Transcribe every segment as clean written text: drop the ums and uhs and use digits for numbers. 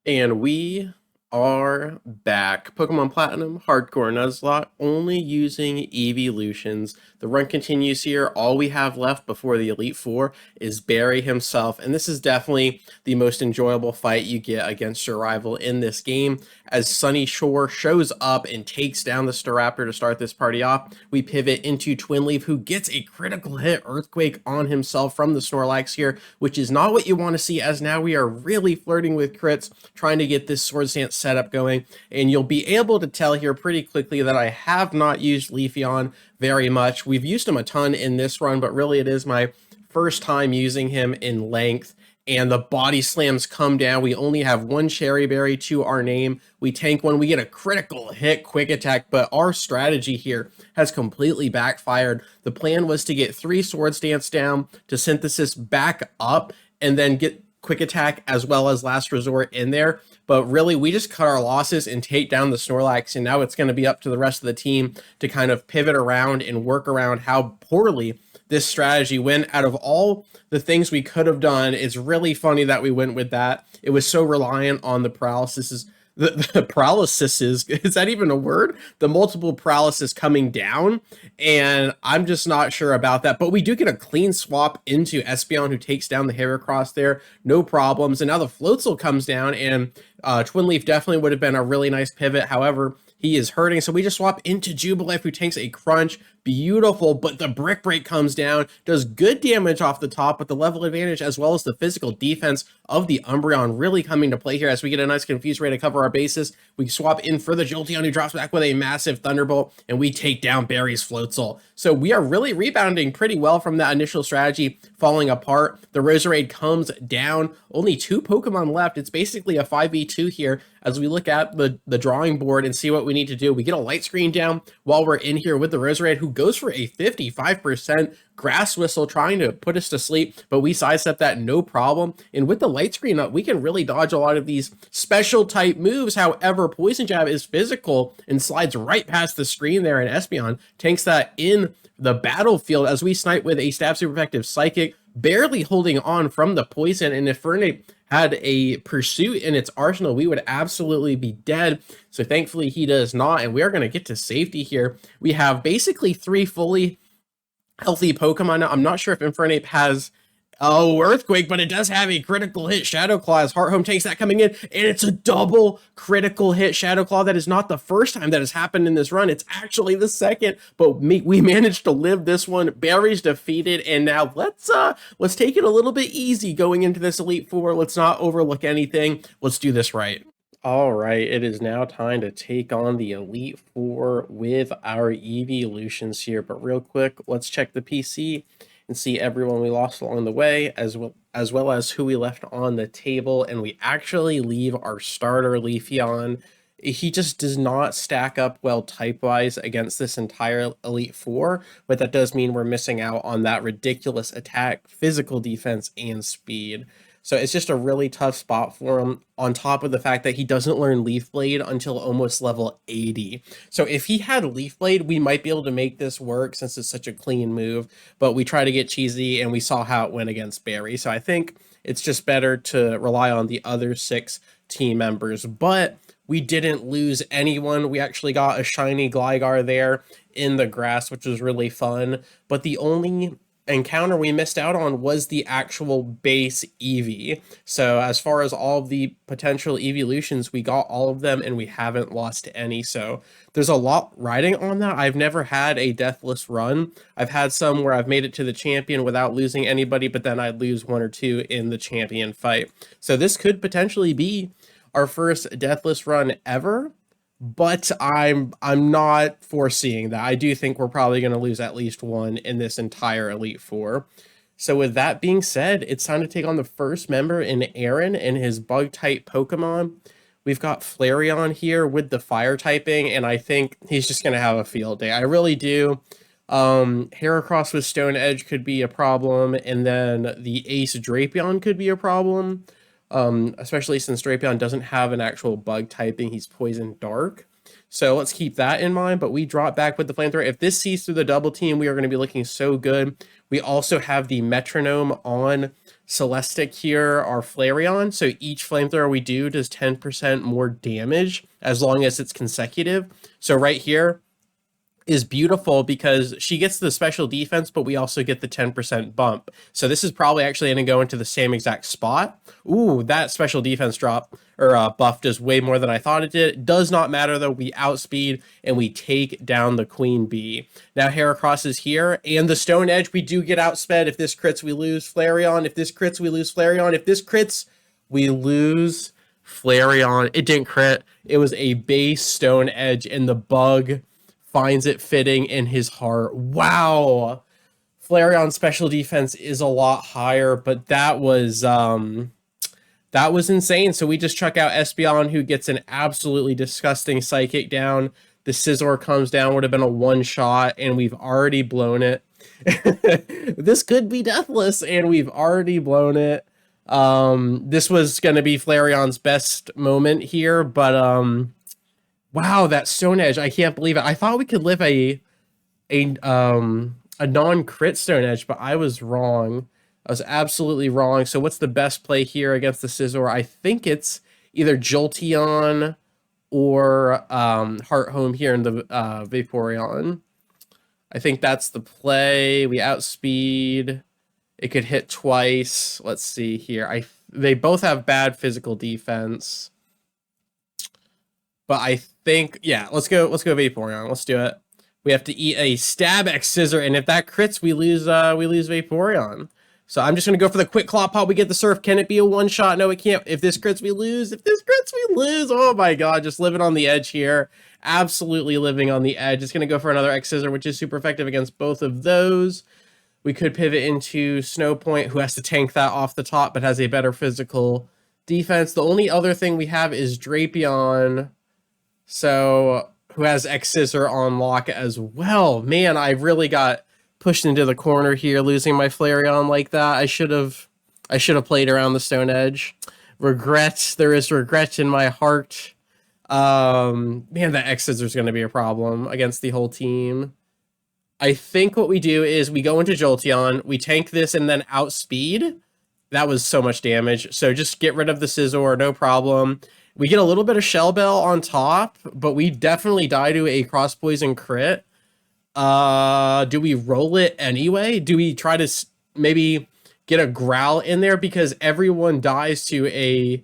And we are back. Pokemon Platinum, Hardcore Nuzlocke, only using Eeveelutions. The run continues here. All we have left before the Elite Four is Barry himself, and this is definitely the most enjoyable fight you get against your rival in this game. As Sunny Shore shows up and takes down the Staraptor to start this party off, we pivot into Twinleaf, who gets a critical hit Earthquake on himself from the Snorlax here, which is not what you want to see, as now we are really flirting with crits, trying to get this Swords Dance setup going. And you'll be able to tell here pretty quickly that I have not used Leafeon very much. We've used him a ton in this run, but really it is my first time using him in length. And the body slams come down. We only have one Cherry Berry to our name. We tank one. We get a critical hit quick attack, but our strategy here has completely backfired. The plan was to get 3 Swords Dance down, to Synthesis back up, and then get quick attack as well as Last Resort in there. But really, we just cut our losses and take down the Snorlax, and now it's going to be up to the rest of the team to kind of pivot around and work around how poorly this strategy went. Out of all the things we could have done, it's really funny that we went with that. It was so reliant on the paralysis. The paralysis is that even a word? The multiple paralysis coming down, and I'm just not sure about that. But we do get a clean swap into Espeon, who takes down the Heracross there, no problems. And now the Floatzel comes down, and Twinleaf definitely would have been a really nice pivot. However, he is hurting, so we just swap into Jubilife, who takes a crunch. Beautiful, but the Brick Break comes down, does good damage off the top, but the level advantage as well as the physical defense of the Umbreon really coming to play here as we get a nice Confuse Ray to cover our bases. We swap in for the Jolteon, who drops back with a massive Thunderbolt, and we take down Barry's Floatzel. So we are really rebounding pretty well from that initial strategy falling apart. The Roserade comes down. Only 2 Pokemon left. It's basically a 5v2 here as we look at the drawing board and see what we need to do. We get a Light Screen down while we're in here with the Roserade, who goes for a 55% Grass Whistle, trying to put us to sleep, but we sidestep that no problem. And with the Light Screen up, we can really dodge a lot of these special type moves. However, Poison Jab is physical and slides right past the screen there, and Espeon tanks that in the battlefield as we snipe with a Stab Super Effective Psychic, barely holding on from the poison. And if Fernape had a pursuit in its arsenal, we would absolutely be dead. So thankfully he does not, and we are going to get to safety here. We have basically 3 fully healthy Pokemon now. I'm not sure if Infernape has Earthquake, but it does have a critical hit Shadow Claw as Heart Home takes that coming in, and it's a double critical hit Shadow Claw. That is not the first time that has happened in this run. It's actually the second, but we managed to live this one. Barry's defeated, and now let's take it a little bit easy going into this Elite Four. Let's not overlook anything. Let's do this right. All right, it is now time to take on the Elite Four with our Eeveelutions here. But real quick, let's check the PC and see everyone we lost along the way, as well as who we left on the table. And we actually leave our starter Leafeon. He just does not stack up well type-wise against this entire Elite Four, but that does mean we're missing out on that ridiculous attack, physical defense, and speed. So it's just a really tough spot for him, on top of the fact that he doesn't learn Leaf Blade until almost level 80. So if he had Leaf Blade, we might be able to make this work since it's such a clean move, but we try to get cheesy, and we saw how it went against Barry. So I think it's just better to rely on the other 6 team members. But we didn't lose anyone. We actually got a shiny Gligar there in the grass, which was really fun. But the only encounter we missed out on was the actual base Eevee. So as far as all of the potential Eeveelutions, we got all of them, and we haven't lost any. So there's a lot riding on that. I've never had a deathless run. I've had some where I've made it to the champion without losing anybody, but then I'd lose 1 or 2 in the champion fight. So this could potentially be our first deathless run ever, but I'm not foreseeing that. I do think we're probably going to lose at least 1 in this entire Elite Four. So with that being said, it's time to take on the first member in Aaron and his bug-type Pokemon. We've got Flareon here with the fire typing, and I think he's just going to have a field day. I really do. Heracross with Stone Edge could be a problem, and then the Ace Drapion could be a problem. Especially since Drapion doesn't have an actual bug typing, he's Poison Dark. So let's keep that in mind, but we drop back with the Flamethrower. If this sees through the double team, we are going to be looking so good. We also have the Metronome on Celestic here, our Flareon. So each flamethrower we do does 10% more damage as long as it's consecutive. So right here is beautiful because she gets the special defense, but we also get the 10% bump. So this is probably actually going to go into the same exact spot. Ooh, that special defense drop or buff does way more than I thought it did. It does not matter though. We outspeed and we take down the Queen Bee. Now Heracross is here and the Stone Edge. We do get outsped. If this crits, we lose Flareon. If this crits, we lose Flareon. If this crits, we lose Flareon. It didn't crit. It was a base Stone Edge and the bug finds it fitting in his heart. Wow. Flareon's special defense is a lot higher, but that was insane. So we just chuck out Espeon, who gets an absolutely disgusting psychic down. The Scizor comes down, would have been a one shot, and we've already blown it. This could be deathless, and we've already blown it. This was going to be Flareon's best moment here, but wow, that Stone Edge, I can't believe it. I thought we could live a non-crit Stone Edge, but I was wrong. I was absolutely wrong. So what's the best play here against the Scizor? I think it's either Jolteon or Heart Home here in the Vaporeon. I think that's the play. We outspeed. It could hit twice. Let's see here. They both have bad physical defense. But I think, yeah, let's go Vaporeon. Let's do it. We have to eat a Stab X Scissor, and if that crits, we lose Vaporeon. So I'm just gonna go for the quick claw pop. We get the surf. Can it be a one shot? No, it can't. If this crits, we lose. If this crits, we lose. Oh my god, just living on the edge here. Absolutely living on the edge. It's gonna go for another X Scissor, which is super effective against both of those. We could pivot into Snow Point, who has to tank that off the top, but has a better physical defense. The only other thing we have is Drapion. So, who has X Scissor on lock as well. Man, I really got pushed into the corner here, losing my Flareon like that. I should have played around the Stone Edge. Regret. There is regret in my heart. Man, that X Scissor is going to be a problem against the whole team. I think what we do is we go into Jolteon, we tank this, and then outspeed. That was so much damage. So just get rid of the Scizor, no problem. We get a little bit of Shell Bell on top, but we definitely die to a Cross Poison crit. Do we roll it anyway? Do we try to maybe get a Growl in there? Because everyone dies to a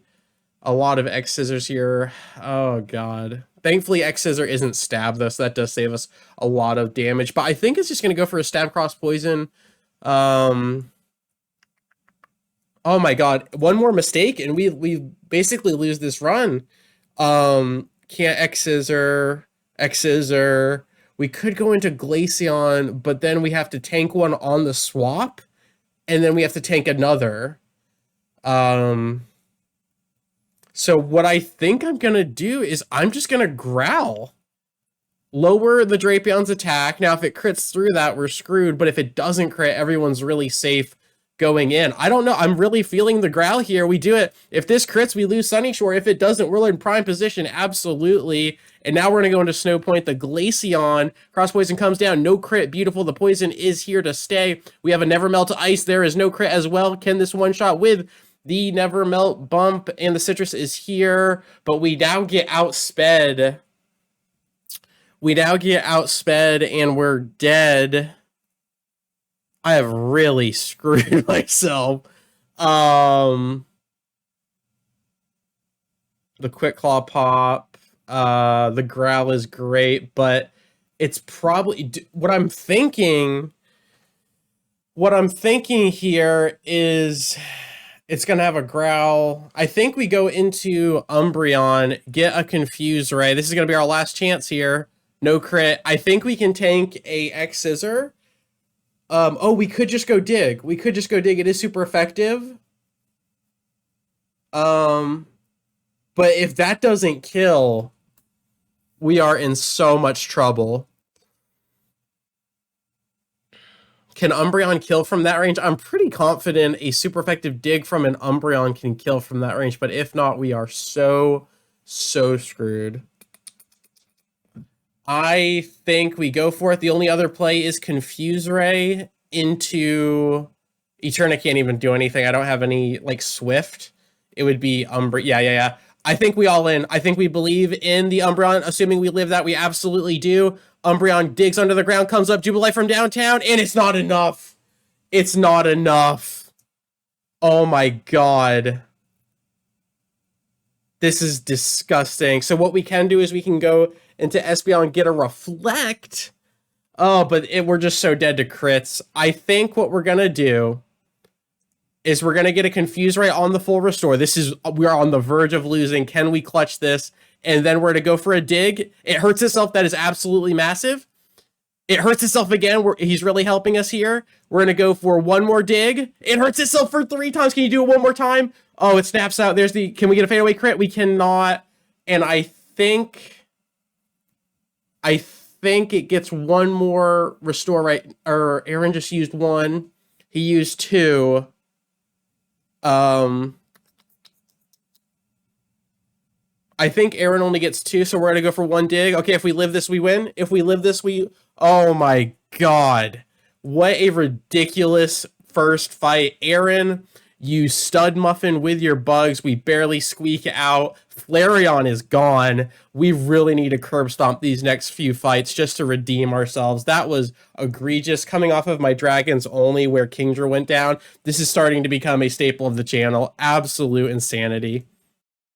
lot of X Scissors here. Oh, God. Thankfully, X Scissor isn't Stab, though, so that does save us a lot of damage. But I think it's just going to go for a Stab Cross Poison. Oh my god, one more mistake and we basically lose this run. Can't X Scissor. We could go into Glaceon, but then we have to tank one on the swap, and then we have to tank another. So what I think I'm gonna do is I'm just gonna Growl. Lower the Drapion's attack. Now, if it crits through that, we're screwed, but if it doesn't crit, everyone's really safe going in. I don't know. I'm really feeling the Growl here. We do it. If this crits, we lose Sunny Shore. If it doesn't, we're in prime position. Absolutely. And now we're going to go into Snow Point. The Glaceon. Cross Poison comes down. No crit. Beautiful. The poison is here to stay. We have a Never Melt Ice. There is no crit as well. Can this one shot with the Never Melt bump? And the Citrus is here. But we now get outsped. And we're dead. I have really screwed myself. The Quick Claw pop, the Growl is great, but it's probably what I'm thinking here is it's going to have a Growl. I think we go into Umbreon, get a Confuse Ray. This is going to be our last chance here. No crit. I think we can tank a X Scissor. Oh, we could just go dig. It is super effective. But if that doesn't kill, we are in so much trouble. Can Umbreon kill from that range? I'm pretty confident a super effective dig from an Umbreon can kill from that range, but if not, we are so screwed. I think we go for it. The only other play is Confuse Ray into Eterna can't even do anything. I don't have any, like, Swift. It would be Umbra. Yeah. I think we all in. I think we believe in the Umbreon, assuming we live that. We absolutely do. Umbreon digs under the ground, comes up, Jubilee from downtown, and it's not enough. It's not enough. Oh my god. This is disgusting. So what we can do is we can go into Espeon, get a Reflect. Oh, but we're just so dead to crits. I think what we're going to do is we're going to get a Confuse Ray on the full restore. We're on the verge of losing. Can we clutch this? And then we're to go for a dig. It hurts itself. That is absolutely massive. It hurts itself again. He's really helping us here. We're going to go for one more dig. It hurts itself for 3 times. Can you do it one more time? Oh, it snaps out. Can we get a fadeaway crit? We cannot. And I think it gets one more restore, right? Or Aaron just used 1. He used 2. I think Aaron only gets 2, so we're gonna go for 1 dig. Okay, if we live this, we win. If we live this, oh my god. What a ridiculous first fight. Aaron, you stud muffin with your bugs. We barely squeak out. Flareon is gone. We really need to curb stomp these next few fights just to redeem ourselves. That was egregious. Coming off of my Dragons Only where Kingdra went down, this is starting to become a staple of the channel. Absolute insanity.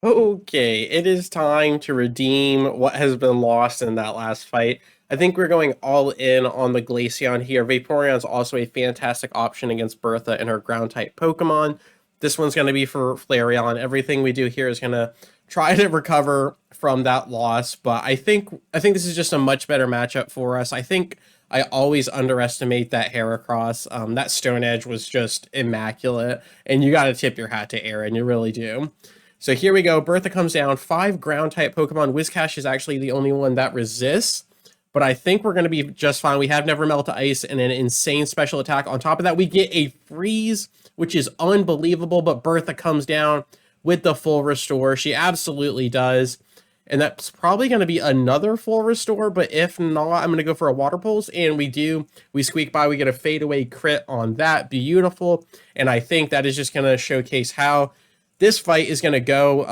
Okay, it is time to redeem what has been lost in that last fight. I think we're going all in on the Glaceon here. Vaporeon is also a fantastic option against Bertha and her ground-type Pokemon. This one's going to be for Flareon. Everything we do here is going to try to recover from that loss, but I think this is just a much better matchup for us. I think I always underestimate that Heracross. That Stone Edge was just immaculate, and you got to tip your hat to Aaron. You really do. So here we go. Bertha comes down. 5 ground-type Pokemon. Whiscash is actually the only one that resists, but I think we're going to be just fine. We have Never Melt Ice and an insane special attack. On top of that, we get a Freeze, which is unbelievable, but Bertha comes down with the full restore. She absolutely does, and that's probably going to be another full restore, but if not, I'm going to go for a Water Pulse, and we squeak by. We get a fadeaway crit on that. Beautiful, and I think that is just going to showcase how this fight is going to go.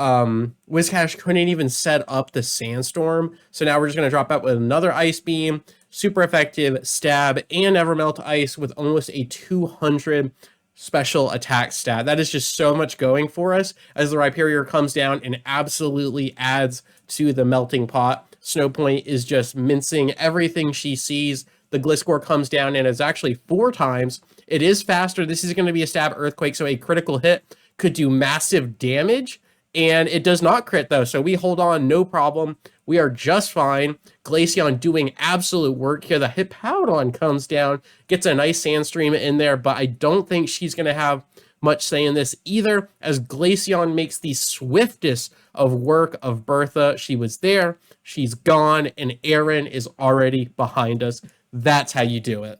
Whiscash couldn't even set up the Sandstorm, so now we're just going to drop out with another Ice Beam, super effective stab, and Never Melt Ice with almost a 200 special attack stat. That is just so much going for us as the Rhyperior comes down and absolutely adds to the melting pot. Snowpoint is just mincing everything she sees. The Gliscor comes down and is actually 4 times. It is faster. This is going to be a stab Earthquake, so a critical hit could do massive damage, and it does not crit though, so we hold on, no problem. We are just fine. Glaceon doing absolute work here. The Hippowdon comes down, gets a nice Sandstream in there, but I don't think she's going to have much say in this either, as Glaceon makes the swiftest of work of Bertha. She was there, she's gone, and Aaron is already behind us. That's how you do it.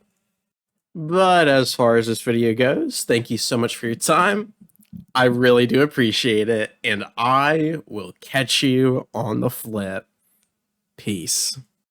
But as far as this video goes, thank you so much for your time. I really do appreciate it, and I will catch you on the flip. Peace.